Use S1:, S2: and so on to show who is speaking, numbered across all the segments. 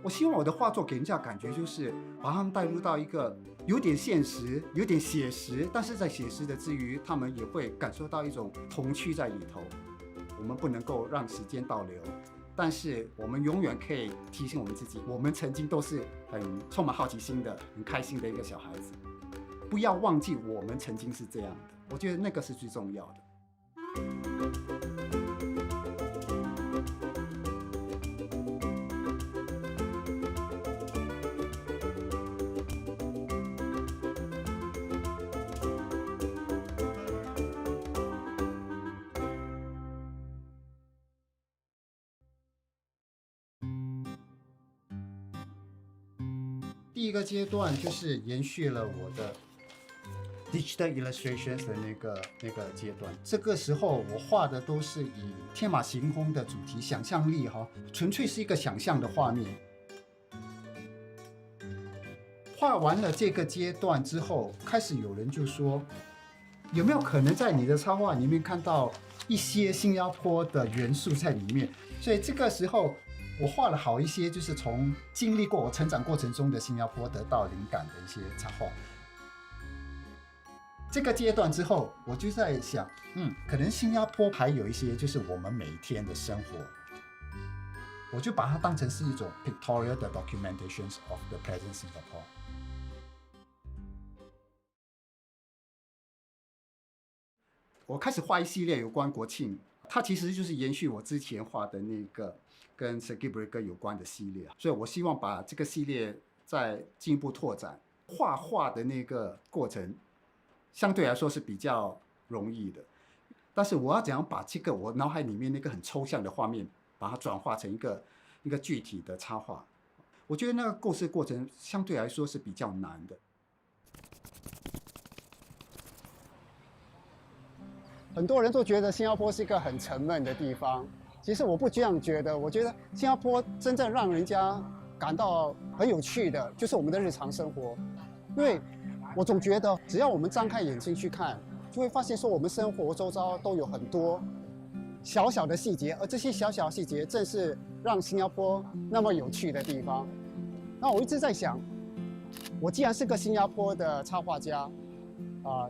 S1: 我希望我的画作给人家感觉就是把他们带入到一个有点现实、有点写实，但是在写实的之余，他们也会感受到一种童趣在里头。我们不能够让时间倒流，但是我们永远可以提醒我们自己，我们曾经都是很充满好奇心的、很开心的一个小孩子。不要忘记我们曾经是这样的，我觉得那个是最重要的。第一个阶段就是延续了我的 Digital Illustrations 的那个阶段。这个时候我画的都是以天马行空的主题，想象力纯粹是一个想象的画面。画完了这个阶段之后，开始有人就说，有没有可能在你的插画里面看到一些新加坡的元素在里面？所以这个时候我画了好一些，就是从经历过我成长过程中的新加坡得到灵感的一些插画。这个阶段之后，我就在想，可能新加坡还有一些就是我们每一天的生活，我就把它当成是一种 pictorial 的 documentations of the present Singapore。我开始画一系列有关国庆，它其实就是延续我之前画的那个跟 Circuit Breaker 有关的系列，所以我希望把这个系列再进一步拓展。画画的那个过程相对来说是比较容易的，但是我要怎样把这个我脑海里面那个很抽象的画面，把它转化成一个具体的插画，我觉得那个构思过程相对来说是比较难的。
S2: 很多人都觉得新加坡是一个很沉闷的地方，其实我不这样觉得。我觉得新加坡真正让人家感到很有趣的，就是我们的日常生活。因为我总觉得，只要我们张开眼睛去看，就会发现说我们生活周遭都有很多小小的细节，而这些小小细节正是让新加坡那么有趣的地方。那我一直在想，我既然是个新加坡的插画家，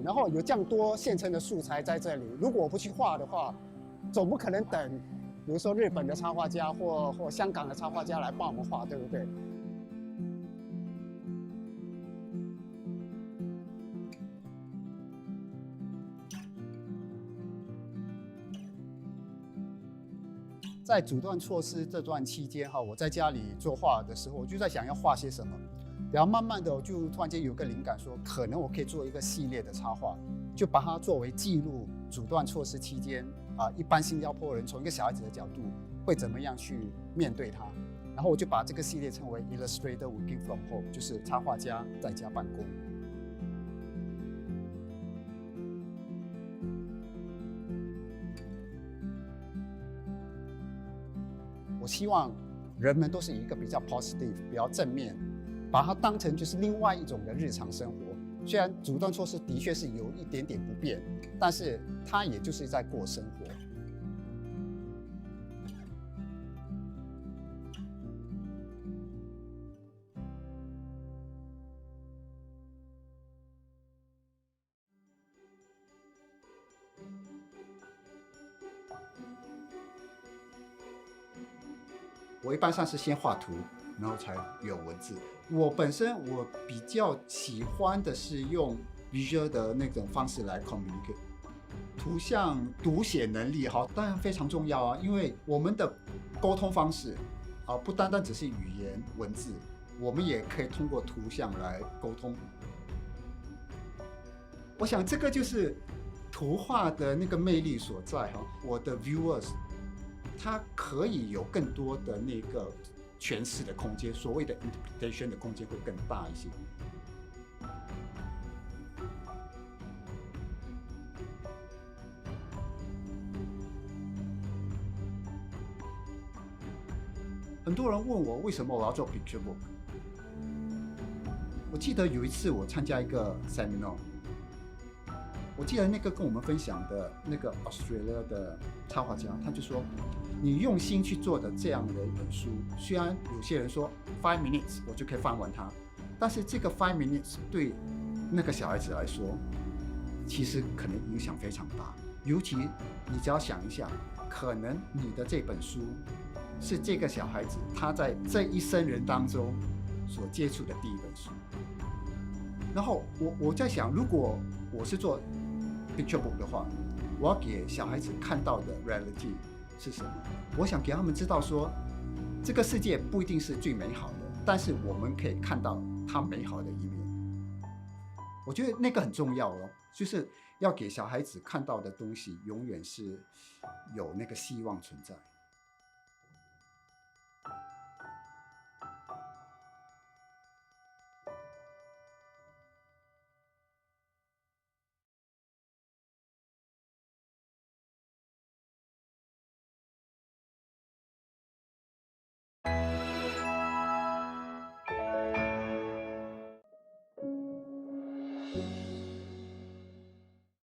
S2: 然后有这样多现成的素材在这里，如果我不去画的话，总不可能等，比如说日本的插画家或香港的插画家来帮我们画，对不对？在阻断措施这段期间我在家里作画的时候，我就在想要画些什么。然后慢慢的，我就突然间有个灵感说，可能我可以做一个系列的插画，就把它作为记录阻断措施期间一般新加坡人从一个小孩子的角度会怎么样去面对它。然后我就把这个系列称为 Illustrator Working from Home， 就是插画家在家办公。我希望人们都是以一个比较 positive、比较正面，把它当成就是另外一种的日常生活。虽然阻断措施的确是有一点点不便，但是它也就是在过生活。我一般上是先画图，然后才有文字。我本身比较喜欢的是用 visual 的那种方式来 communicate。图像读写能力当然非常重要啊，因为我们的沟通方式不单单只是语言文字，我们也可以通过图像来沟通。我想这个就是图画的那个魅力所在我的 viewers 他可以有更多的那个诠释的空间，所谓的 interpretation 的空间会更大一些。很多人问我为什么我要做 picture book。我记得有一次我参加一个 seminar，
S1: 我记得那个跟我们分享的那个 Australia 的插画家，他就说，你用心去做的这样的一本书，虽然有些人说5 minutes 我就可以翻完它，但是这个5 minutes 对那个小孩子来说，其实可能影响非常大。尤其你只要想一下，可能你的这本书是这个小孩子他在这一生人当中所接触的第一本书。然后我在想，如果我是做 picture book 的话，我要给小孩子看到的 reality 是什么？我想给他们知道说，这个世界不一定是最美好的，但是我们可以看到它美好的一面。我觉得那个很重要哦，就是要给小孩子看到的东西，永远是有那个希望存在。